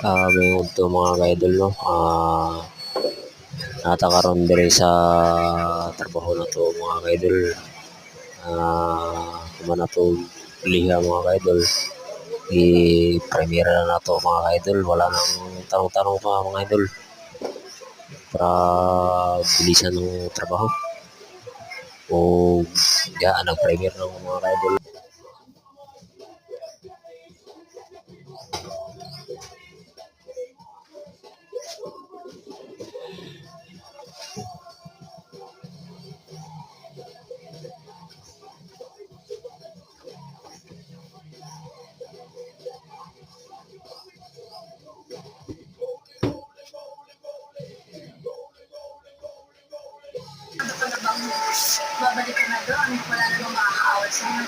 May udto mga ka-idol, no? Natakaroon diri sa trabaho na to mga ka-idol. Kumana to liha mga ka-idol. I-premiere na to mga ka-idol. Wala nang tanong-tanong pa mga idol. Para bilisan ng trabaho. O nag-premiere ng mga ka-idol. Ano ka na bang babalik ka na doon? Wala namang makakaawal sa'yo.